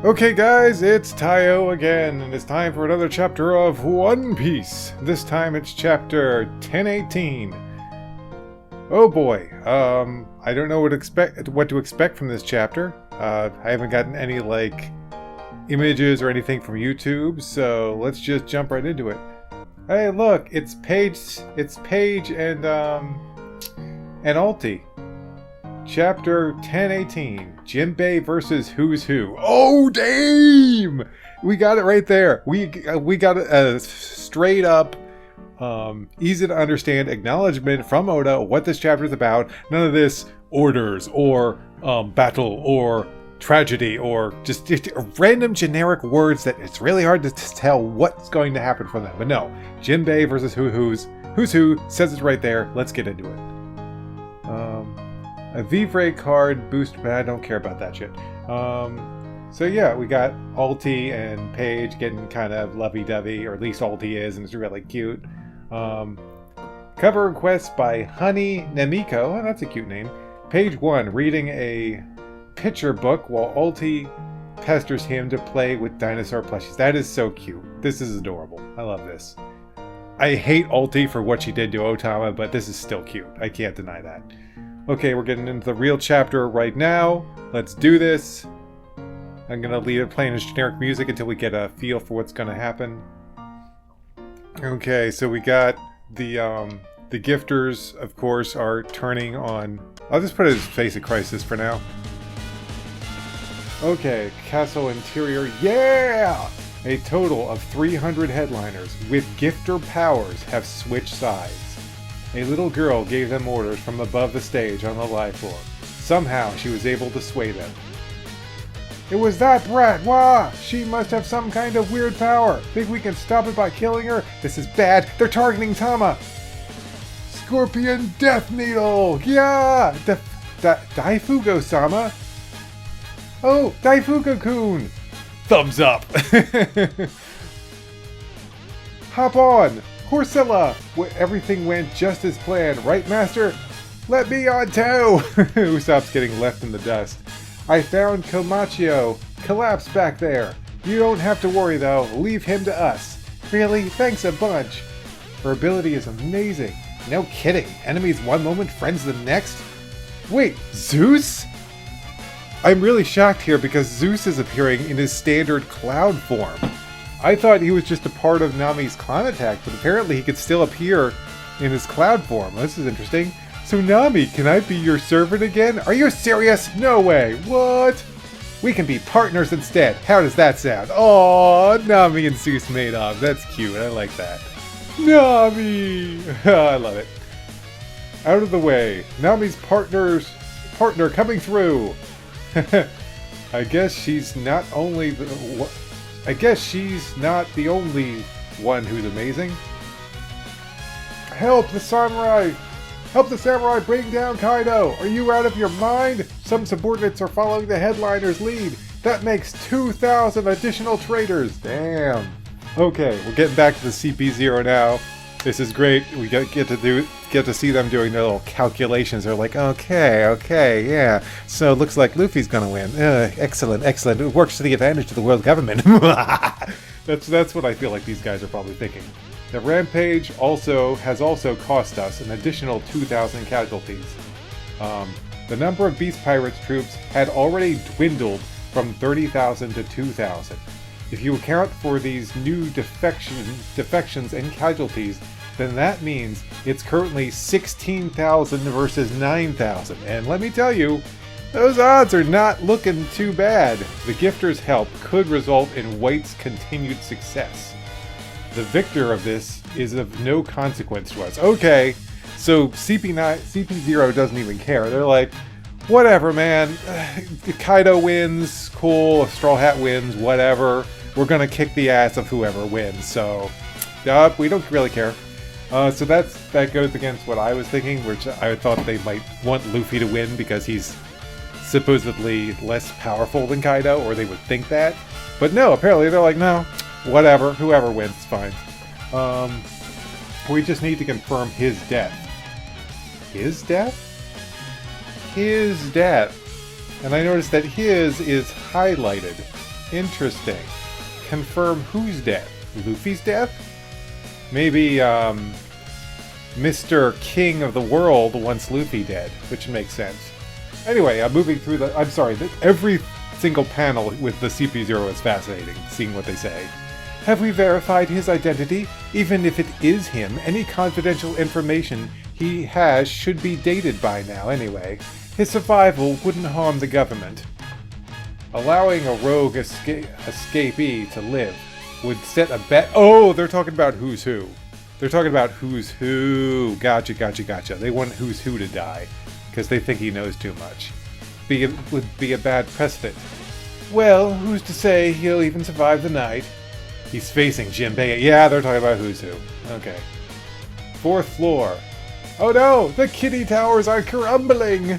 Okay guys, it's Tayo again, and it's time for another chapter of One Piece. This time it's chapter 1018. Oh boy, I don't know what to expect from this chapter. I haven't gotten any images or anything from YouTube, so let's just jump right into it. Hey, look, it's Paige and Alti. Chapter 1018, Jinbei versus Who's Who. Oh, damn! We got it right there. We got a straight up, easy to understand acknowledgement from Oda what this chapter is about. None of this orders or battle or tragedy or just random generic words that it's really hard to tell what's going to happen from them. But no, Jinbei versus Who's Who says it right there. Let's get into it. A Vivre card boost, but I don't care about that shit. So yeah, we got Alti and Paige getting kind of lovey-dovey, or at least Alti is, and it's really cute. Cover request by Honey Namiko, oh, that's a cute name. Page 1, reading a picture book while Alti pesters him to play with dinosaur plushies. That is so cute. This is adorable. I love this. I hate Alti for what she did to Otama, but this is still cute. I can't deny that. Okay, we're getting into the real chapter right now. Let's do this. I'm gonna leave it playing as generic music until we get a feel for what's gonna happen. Okay, so we got the gifters, of course, are turning on. I'll just put it as Basic Crisis for now. Okay, castle interior. Yeah! A total of 300 headliners with gifter powers have switched sides. A little girl gave them orders from above the stage on the live floor. Somehow she was able to sway them. It was that brat! Wah! She must have some kind of weird power. Think we can stop it by killing her? This is bad. They're targeting Tama. Scorpion Death Needle! Yeah! Daifugo-sama? Oh, Daifugo-kun! Thumbs up! Hop on! Horsella! Everything went just as planned, right, Master? Let me on too! Usopp's getting left in the dust. I found Komachio. Collapsed back there. You don't have to worry, though. Leave him to us. Really? Thanks a bunch. Her ability is amazing. No kidding. Enemies one moment, friends the next? Wait, Zeus? I'm really shocked here because Zeus is appearing in his standard cloud form. I thought he was just a part of Nami's clown attack, but apparently he could still appear in his cloud form. This is interesting. So Nami, can I be your servant again? Are you serious? No way. What? We can be partners instead. How does that sound? Oh, Nami and Zeus made up. That's cute. I like that. Nami! I love it. Out of the way. Nami's partner coming through. I guess she's not the only one who's amazing. Help the samurai! Help the samurai bring down Kaido! Are you out of your mind? Some subordinates are following the headliner's lead. That makes 2,000 additional traitors. Damn. Okay, we're getting back to the CP0 now. This is great. We get to see them doing their little calculations. They're like, okay, yeah. So it looks like Luffy's gonna win. Excellent. It works to the advantage of the world government. That's what I feel like these guys are probably thinking. The rampage has also cost us an additional 2,000 casualties. The number of Beast Pirates troops had already dwindled from 30,000 to 2,000. If you account for these new defections and casualties, then that means it's currently 16,000 versus 9,000. And let me tell you, those odds are not looking too bad. The Gifter's help could result in White's continued success. The victor of this is of no consequence to us. Okay, so CP0 doesn't even care. They're like, whatever, man. Kaido wins, cool. Straw Hat wins, whatever. We're gonna kick the ass of whoever wins. So, we don't really care. So that goes against what I was thinking, which I thought they might want Luffy to win because he's supposedly less powerful than Kaido, or they would think that. But no, apparently they're like, no, whatever, whoever wins, fine. We just need to confirm his death. His death? His death. And I noticed that his is highlighted. Interesting. Confirm whose death? Luffy's death? Maybe, Mr. King of the World wants Luffy dead, which makes sense. Anyway, I'm moving through the... I'm sorry, every single panel with the CP0 is fascinating, seeing what they say. Have we verified his identity? Even if it is him, any confidential information he has should be dated by now anyway. His survival wouldn't harm the government. Allowing a rogue escapee to live would set a bet... Oh, they're talking about who's who. They're talking about who's who. Gotcha, gotcha, gotcha. They want who's who to die, because they think he knows too much. Would be a bad precedent. Well, who's to say he'll even survive the night? He's facing Jinbei. Yeah, they're talking about who's who. Okay. 4th floor. Oh no! The kitty towers are crumbling!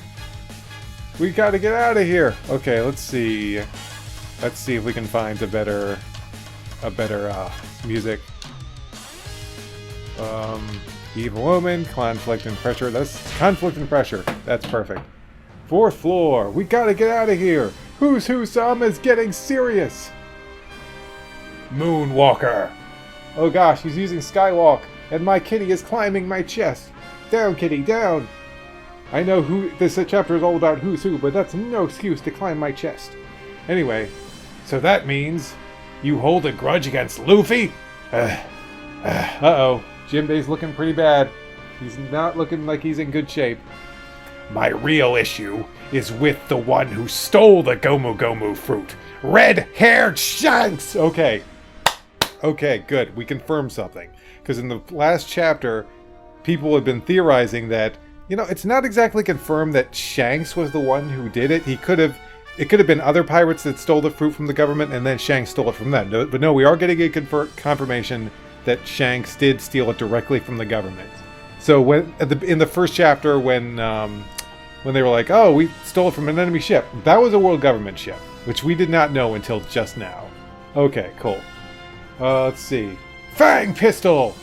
We gotta get out of here! Okay, let's see. Let's see if we can find a better music. Evil woman, conflict and pressure. That's conflict and pressure. That's perfect. 4th floor. We gotta get out of here! Who's who Sama is getting serious! Moonwalker! Oh gosh, he's using Skywalk, and my kitty is climbing my chest. Down, kitty, down! I know who this chapter is all about who's who, but that's no excuse to climb my chest. Anyway, so that means you hold a grudge against Luffy? Uh-oh. Jinbei's looking pretty bad. He's not looking like he's in good shape. My real issue is with the one who stole the Gomu Gomu fruit. Red-haired Shanks! Okay. Okay, good. We confirmed something. Because in the last chapter, people had been theorizing that, you know, it's not exactly confirmed that Shanks was the one who did it. It could have been other pirates that stole the fruit from the government and then Shanks stole it from them. But no, we are getting a confirmation that Shanks did steal it directly from the government. So when in the first chapter, when they were like, "Oh, we stole it from an enemy ship," that was a world government ship, which we did not know until just now. Okay, cool. Let's see. Fang pistol.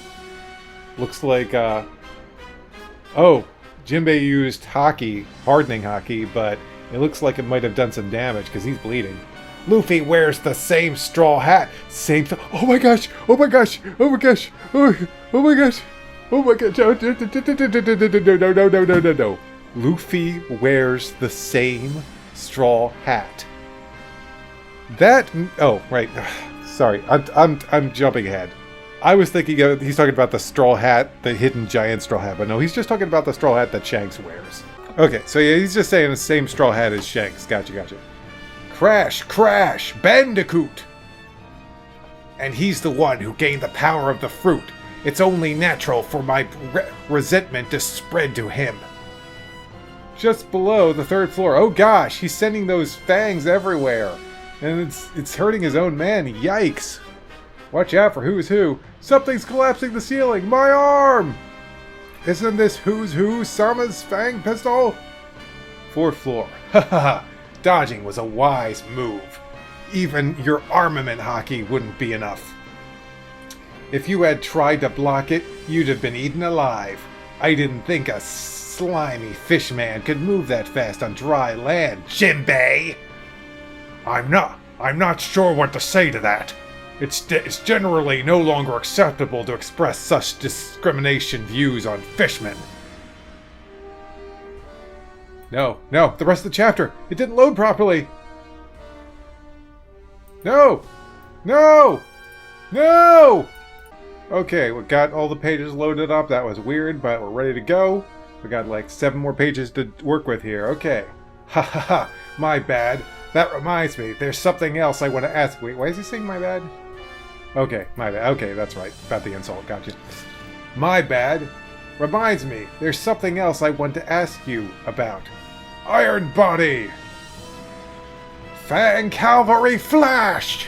Looks like oh, Jinbei used hockey, hardening hockey, but it looks like it might have done some damage because he's bleeding. Luffy wears the same straw hat. Oh my gosh! Oh my gosh! Oh my gosh! Oh my gosh! Oh my gosh! No. Luffy wears the same straw hat. That... Oh, right. Sorry. I'm jumping ahead. I was thinking he's talking about the straw hat, the hidden giant straw hat, but no, he's just talking about the straw hat that Shanks wears. Okay, so yeah, he's just saying the same straw hat as Shanks. Gotcha. Crash, Bandicoot! And he's the one who gained the power of the fruit. It's only natural for my resentment to spread to him. Just below the 3rd floor. Oh gosh, he's sending those fangs everywhere. And it's hurting his own men. Yikes. Watch out for who's who. Something's collapsing the ceiling. My arm! Isn't this who's who Sama's fang pistol? 4th floor. Haha. Dodging was a wise move. Even your armament hockey wouldn't be enough. If you had tried to block it, you'd have been eaten alive. I didn't think a slimy fishman could move that fast on dry land, Jinbei! I'm not sure what to say to that. It's generally no longer acceptable to express such discrimination views on fishmen. No, the rest of the chapter. It didn't load properly. No! Okay, we got all the pages loaded up. That was weird, but we're ready to go. We got like 7 more pages to work with here. Okay. Ha, my bad. That reminds me, there's something else I want to ask. Wait, why is he saying my bad? Okay, my bad. Okay, that's right. About the insult. Gotcha. My bad. Reminds me, there's something else I want to ask you about. Iron Body! Fang Cavalry Flash!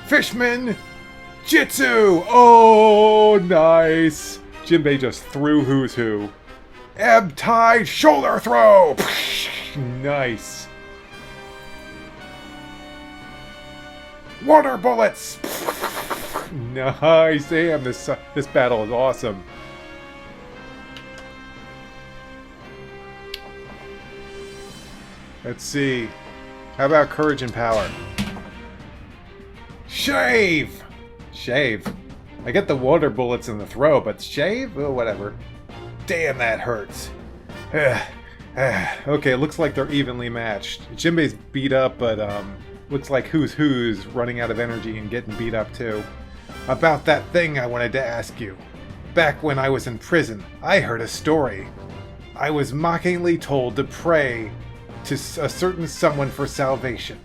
Fishman Jitsu! Oh, nice! Jinbei just threw who's who. Ebb Tide Shoulder Throw! Nice. Water Bullets! Nice! Damn, this battle is awesome. Let's see. How about courage and power? Shave! Shave. I get the water bullets in the throw, but shave? Oh, whatever. Damn, that hurts. Okay, looks like they're evenly matched. Jinbei's beat up, but looks like who's running out of energy and getting beat up too. About that thing I wanted to ask you. Back when I was in prison, I heard a story. I was mockingly told to pray to a certain someone for salvation.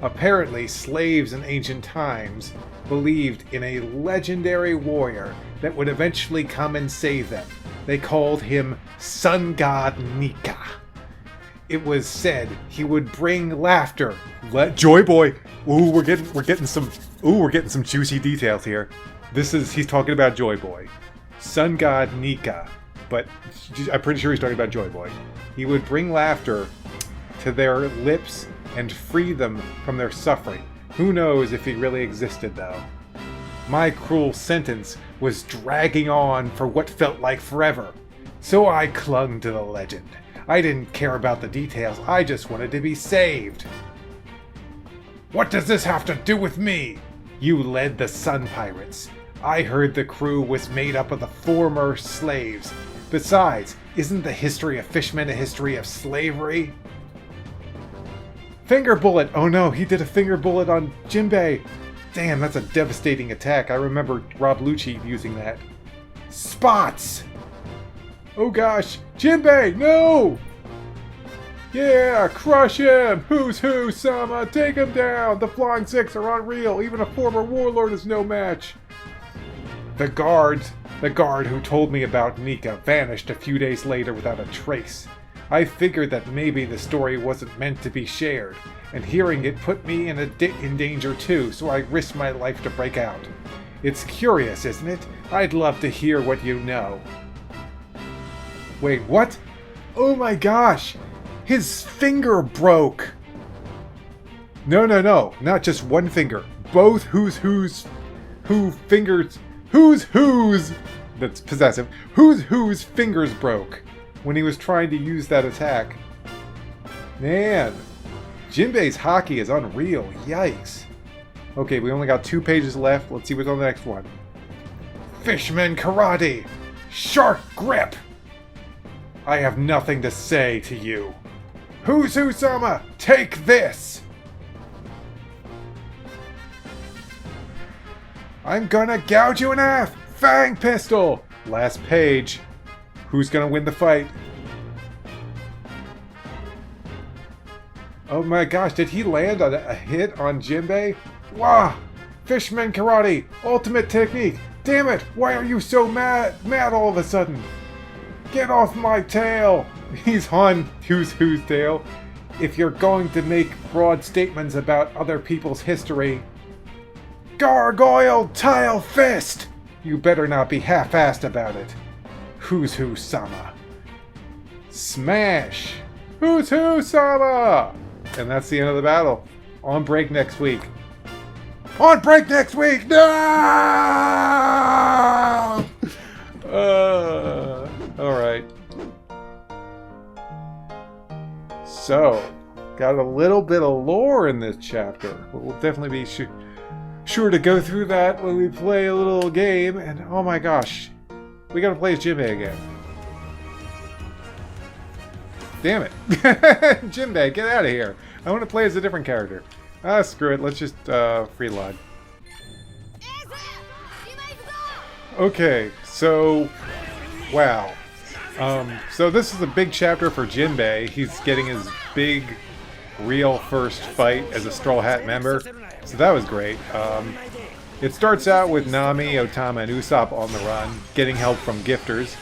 Apparently, slaves in ancient times believed in a legendary warrior that would eventually come and save them. They called him Sun God Nika. It was said he would bring laughter. Joy Boy. Ooh, we're getting some juicy details here. He's talking about Joy Boy. Sun God Nika. But I'm pretty sure he's talking about Joy Boy. He would bring laughter to their lips and free them from their suffering. Who knows if he really existed, though. My cruel sentence was dragging on for what felt like forever. So I clung to the legend. I didn't care about the details, I just wanted to be saved. What does this have to do with me? You led the Sun Pirates. I heard the crew was made up of the former slaves. Besides, isn't the history of fishmen a history of slavery? Finger bullet! Oh no, he did a finger bullet on Jinbei! Damn, that's a devastating attack. I remember Rob Lucci using that. Spots! Oh gosh! Jinbei, no! Yeah, crush him! Who's who, Sama? Take him down! The Flying Six are unreal! Even a former warlord is no match! The guard who told me about Nika vanished a few days later without a trace. I figured that maybe the story wasn't meant to be shared, and hearing it put me in danger too, so I risked my life to break out. It's curious, isn't it? I'd love to hear what you know. Wait, what? Oh my gosh! His finger broke! No, not just one finger. Both who's fingers... Who's... That's possessive. Who's fingers broke when he was trying to use that attack. Man, Jinbei's hockey is unreal. Yikes. Okay, we only got 2 pages left. Let's see what's on the next one. Fishman Karate! Shark Grip! I have nothing to say to you. Who's who, Sama? Take this! I'm gonna gouge you in half! Fang Pistol! Last page. Who's gonna win the fight? Oh my gosh, did he land on a hit on Jinbei? Wah! Fishman Karate! Ultimate technique! Damn it! Why are you so mad all of a sudden? Get off my tail! He's on who's tail. If you're going to make broad statements about other people's history... Gargoyle Tile Fist! You better not be half-assed about it. Who's who, Sama? Smash! Who's who, Sama? And that's the end of the battle. On break next week. On break next week! No! Alright. So, got a little bit of lore in this chapter. We'll definitely be sure to go through that when we play a little game. And oh my gosh, we gotta play as Jinbei again. Damn it. Jinbei, get out of here. I want to play as a different character. Ah, screw it. Let's just freelog. Okay, so... Wow. So this is a big chapter for Jinbei. He's getting his big, real first fight as a Straw Hat member. So that was great. It starts out with Nami, Otama, and Usopp on the run, getting help from gifters.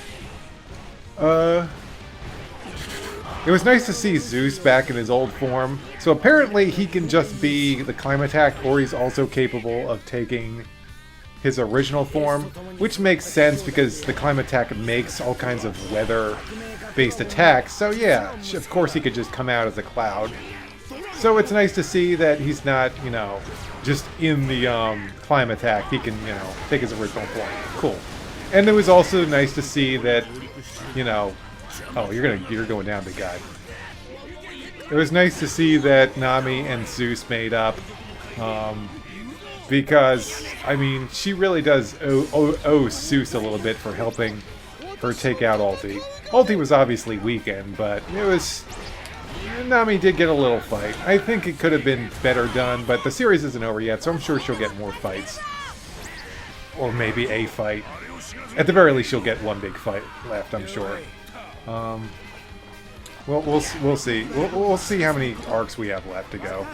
It was nice to see Zeus back in his old form. So apparently he can just be the Climatak, or he's also capable of taking his original form, which makes sense because the Climatak makes all kinds of weather-based attacks. So yeah, of course he could just come out as a cloud. So it's nice to see that he's not, you know, just in the Climatak. He can, you know, take his original form. Cool. And it was also nice to see that, you know... Oh, you're going down, big guy. it was nice to see that Nami and Zeus made up. Because, I mean, she really does owe Zeus a little bit for helping her take out Ulti. Ulti was obviously weakened, but it was... Nami did get a little fight. I think it could have been better done, but the series isn't over yet, so I'm sure she'll get more fights. Or maybe a fight. At the very least, she'll get one big fight left, I'm sure. We'll see. We'll see how many arcs we have left to go.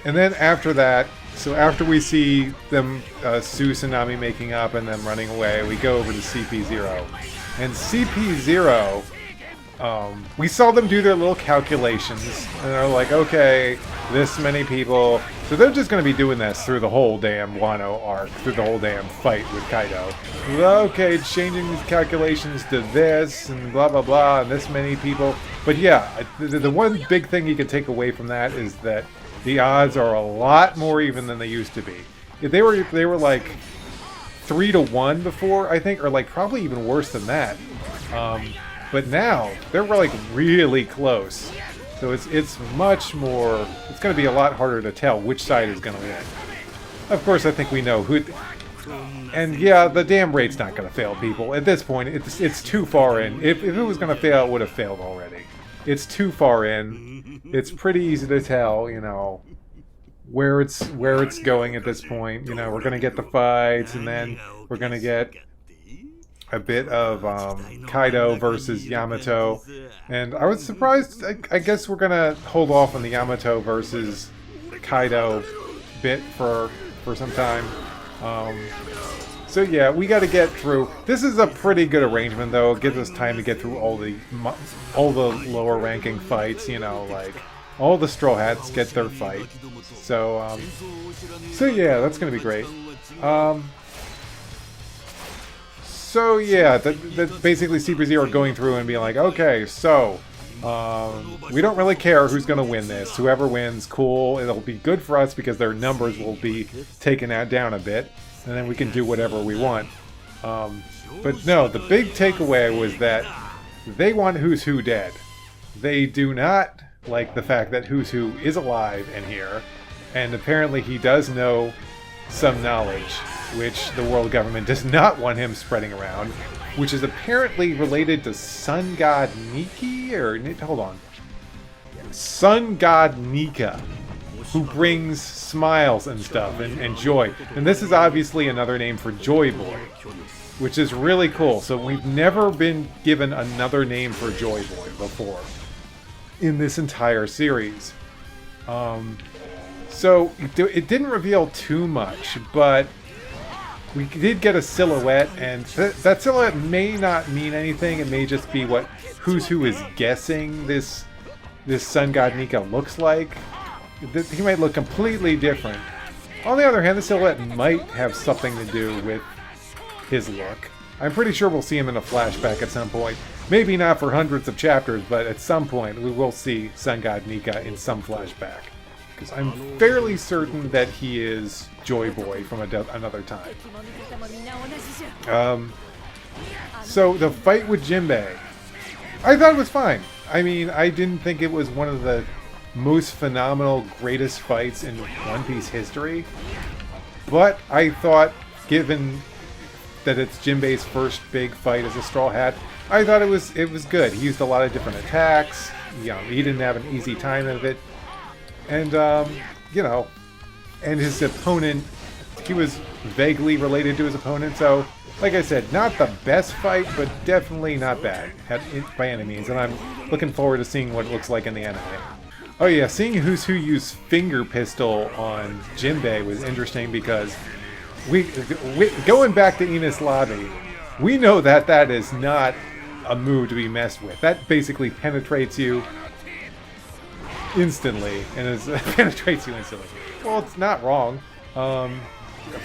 And then after that, so after we see them, Zeus and Nami making up and them running away, we go over to CP0. And CP0, we saw them do their little calculations, and they're like, okay, this many people, so they're just going to be doing this through the whole damn Wano arc, through the whole damn fight with Kaido. Okay, changing these calculations to this, and blah blah blah, and this many people. But yeah, the one big thing you can take away from that is that the odds are a lot more even than they used to be. If they were like 3-1 before, I think, or like probably even worse than that. But now they're like really close, so it's much more. It's going to be a lot harder to tell which side is going to win. Of course, I think we know who. And yeah, the damn raid's not going to fail, people. At this point, it's too far in. If it was going to fail, it would have failed already. It's too far in. It's pretty easy to tell, you know, where it's going at this point. You know, we're going to get the fights, and then we're going to get a bit of Kaido versus Yamato. And I was surprised. I guess we're going to hold off on the Yamato versus Kaido bit for some time. So yeah, we got to get through. This is a pretty good arrangement, though. It gives us time to get through all the lower ranking fights. You know, like all the Straw Hats get their fight. So yeah, that's gonna be great. So yeah, that basically CP0 are going through and being like, okay, so we don't really care who's gonna win this. Whoever wins, cool. It'll be good for us because their numbers will be taken down a bit. And then we can do whatever we want. But no, the big takeaway was that they want Who's Who dead. They do not like the fact that Who's Who is alive and here. And apparently he does know some knowledge, which the world government does not want him spreading around, which is apparently related to Sun God Niki, or hold on. Sun God Nika, who brings smiles and stuff and joy. And this is obviously another name for Joy Boy, which is really cool. So we've never been given another name for Joy Boy before in this entire series. So it didn't reveal too much, but we did get a silhouette, and that silhouette may not mean anything. It may just be what Who's Who is guessing this Sun God Nika looks like. He might look completely different. On the other hand, the silhouette might have something to do with his look. I'm pretty sure we'll see him in a flashback at some point. Maybe not for hundreds of chapters, but at some point we will see Sun God Nika in some flashback. Because I'm fairly certain that he is Joy Boy from another time. So the fight with Jinbei, I thought it was fine. I mean, I didn't think it was one of the most phenomenal, greatest fights in One Piece history. But I thought, given that it's Jinbei's first big fight as a Straw Hat, I thought it was good. He used a lot of different attacks. You know, he didn't have an easy time of it. And, you know, and his opponent, he was vaguely related to his opponent. So, like I said, not the best fight, but definitely not bad by any means. And I'm looking forward to seeing what it looks like in the anime. Oh yeah, seeing Who's Who use Finger Pistol on Jinbei was interesting because we going back to Enies Lobby, we know that is not a move to be messed with. That basically penetrates you instantly, and penetrates you instantly. Well, it's not wrong. A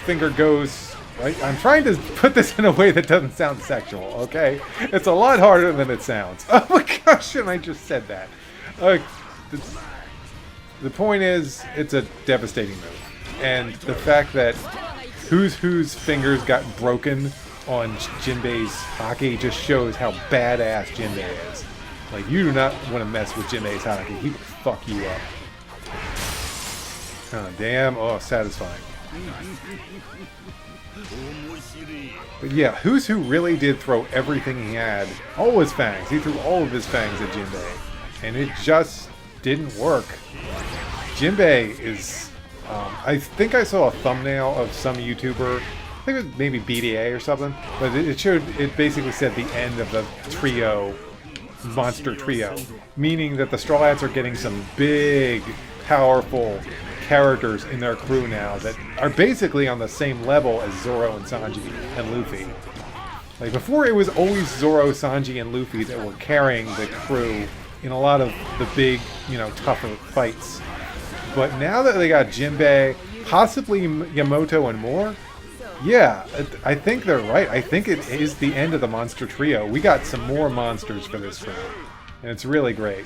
finger goes. Right? I'm trying to put this in a way that doesn't sound sexual. Okay, it's a lot harder than it sounds. Oh my gosh, and I just said that. The point is, it's a devastating move. And the fact that Who's Who's fingers got broken on Jinbei's Haki just shows how badass Jinbei is. Like, you do not want to mess with Jinbei's Haki. He would fuck you up. Oh, damn. Oh, satisfying. But yeah, Who's Who really did throw everything he had. All his fangs. He threw all of his fangs at Jinbei. And it just didn't work. Jinbei is... I think I saw a thumbnail of some YouTuber. I think it was maybe BDA or something. But it basically said the end of the trio, monster trio. Meaning that the Straw Hats are getting some big, powerful characters in their crew now that are basically on the same level as Zoro and Sanji and Luffy. Like, before it was always Zoro, Sanji, and Luffy that were carrying the crew in a lot of the big, you know, tougher fights. But now that they got Jinbei, possibly Yamato and more, yeah, I think they're right. I think it is the end of the monster trio. We got some more monsters for this round, and it's really great.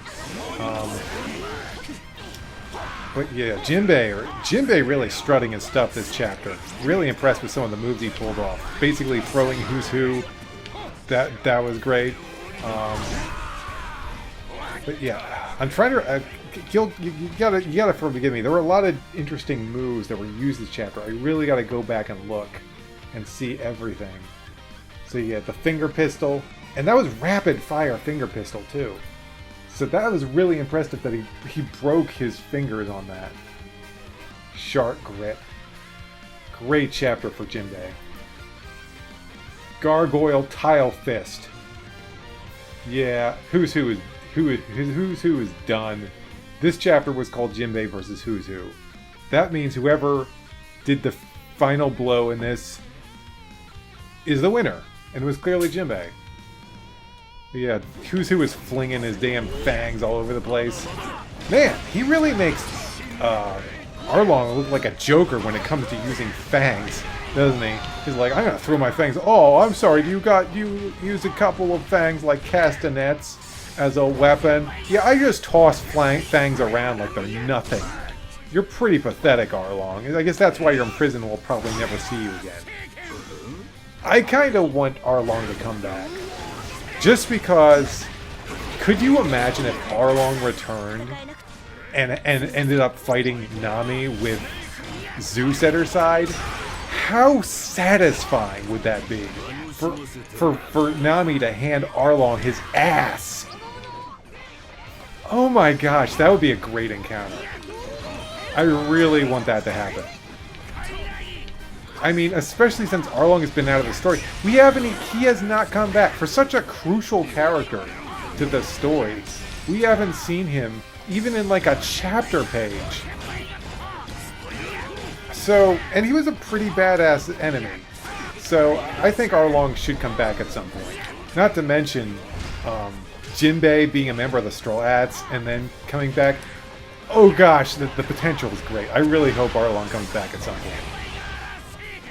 But yeah, Jinbei really strutting his stuff this chapter. Really impressed with some of the moves he pulled off. Basically throwing Who's Who. That was great. But yeah, I'm trying to. You gotta forgive me. There were a lot of interesting moves that were used this chapter. I really gotta go back and look and see everything. So yeah, the finger pistol, and that was rapid fire finger pistol too. So that was really impressive that he broke his fingers on that. Shark grip. Great chapter for Jinbei. Gargoyle tile fist. Yeah, Who's Who is done. This chapter was called Jinbei versus Who's Who. That means whoever did the final blow in this is the winner. And it was clearly Jinbei. But yeah, Who's Who is flinging his damn fangs all over the place. Man, he really makes Arlong look like a joker when it comes to using fangs, doesn't he? He's like, I'm gonna throw my fangs. Oh, I'm sorry, you used a couple of fangs like castanets as a weapon. Yeah, I just toss fangs around like they're nothing. You're pretty pathetic, Arlong. I guess that's why you're in prison and we'll probably never see you again. I kind of want Arlong to come back. Just because, could you imagine if Arlong returned and ended up fighting Nami with Zeus at her side? How satisfying would that be? For Nami to hand Arlong his ass? Oh my gosh, that would be a great encounter. I really want that to happen. I mean, especially since Arlong has been out of the story. He has not come back. For such a crucial character to the story, we haven't seen him even in like a chapter page. So, and he was a pretty badass enemy. So, I think Arlong should come back at some point. Not to mention, Jinbei being a member of the Straw Hats and then coming back. Oh gosh, the potential is great. I really hope Arlong comes back at some point.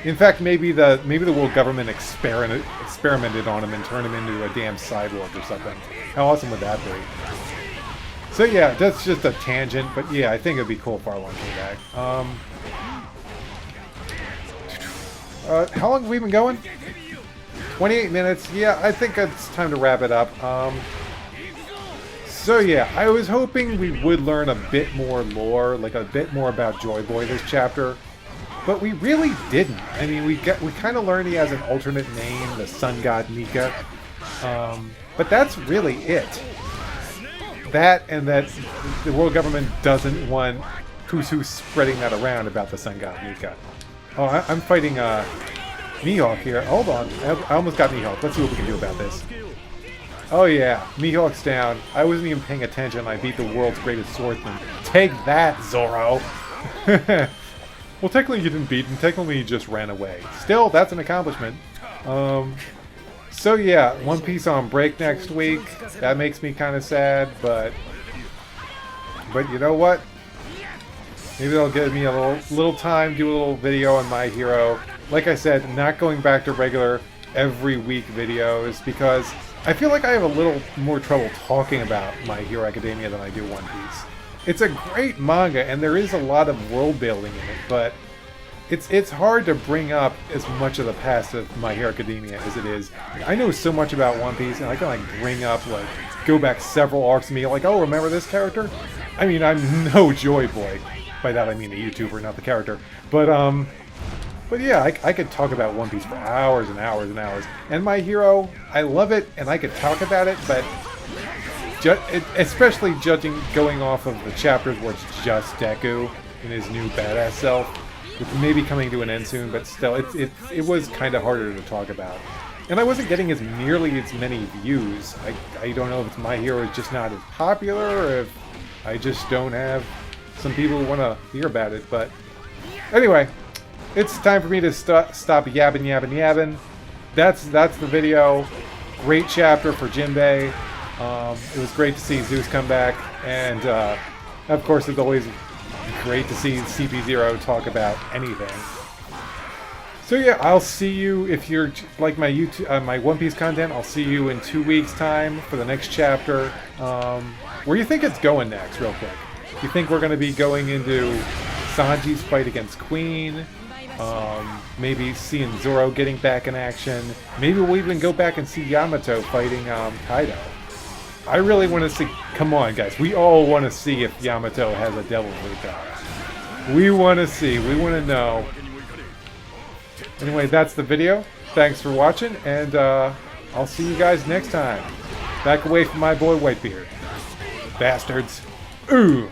In fact, maybe the world government experimented on him and turned him into a damn cyborg or something. How awesome would that be? So yeah, that's just a tangent, but yeah, I think it'd be cool if Arlong came back. How long have we been going? 28 minutes. Yeah, I think it's time to wrap it up. So yeah, I was hoping we would learn a bit more lore, like a bit more about Joy Boy this chapter. But we really didn't. I mean, we kind of learned he has an alternate name, the sun god Nika. But that's really it. That and that the world government doesn't want Who's Who spreading that around about the sun god Nika. Oh, I'm fighting Mihawk here. Hold on. I almost got Mihawk. Let's see what we can do about this. Oh yeah, Mihawk's down. I wasn't even paying attention. I beat the world's greatest swordsman. Take that, Zoro! Well, technically you didn't beat him. Technically you just ran away. Still, that's an accomplishment. So yeah, One Piece on break next week. That makes me kind of sad, but you know what? Maybe that'll give me a little time, do a little video on My Hero. Like I said, not going back to regular every week videos because I feel like I have a little more trouble talking about My Hero Academia than I do One Piece. It's a great manga, and there is a lot of world building in it, but it's hard to bring up as much of the past of My Hero Academia as it is. I know so much about One Piece, and I can like bring up like go back several arcs and be like, oh, remember this character? I mean, I'm no Joy Boy. By that I mean the YouTuber, not the character. But yeah, I could talk about One Piece for hours and hours and hours. And My Hero, I love it, and I could talk about it, but especially judging going off of the chapters where it's just Deku and his new badass self, which may be coming to an end soon, but still, it was kind of harder to talk about. And I wasn't getting nearly as many views. I don't know if it's My Hero is just not as popular, or if I just don't have some people who want to hear about it. But anyway, it's time for me to stop yabbing. That's the video. Great chapter for Jinbei. It was great to see Zeus come back, and of course, it's always great to see CP0 talk about anything. So yeah, I'll see you if you're like my my One Piece content. I'll see you in 2 weeks' time for the next chapter. Where do you think it's going next, real quick? You think we're going to be going into Sanji's fight against Queen? Maybe seeing Zoro getting back in action. Maybe we'll even go back and see Yamato fighting Kaido. I really want to see... Come on, guys. We all want to see if Yamato has a devil fruit power. We want to see. We want to know. Anyway, that's the video. Thanks for watching, and I'll see you guys next time. Back away from my boy Whitebeard. Bastards. Ooh.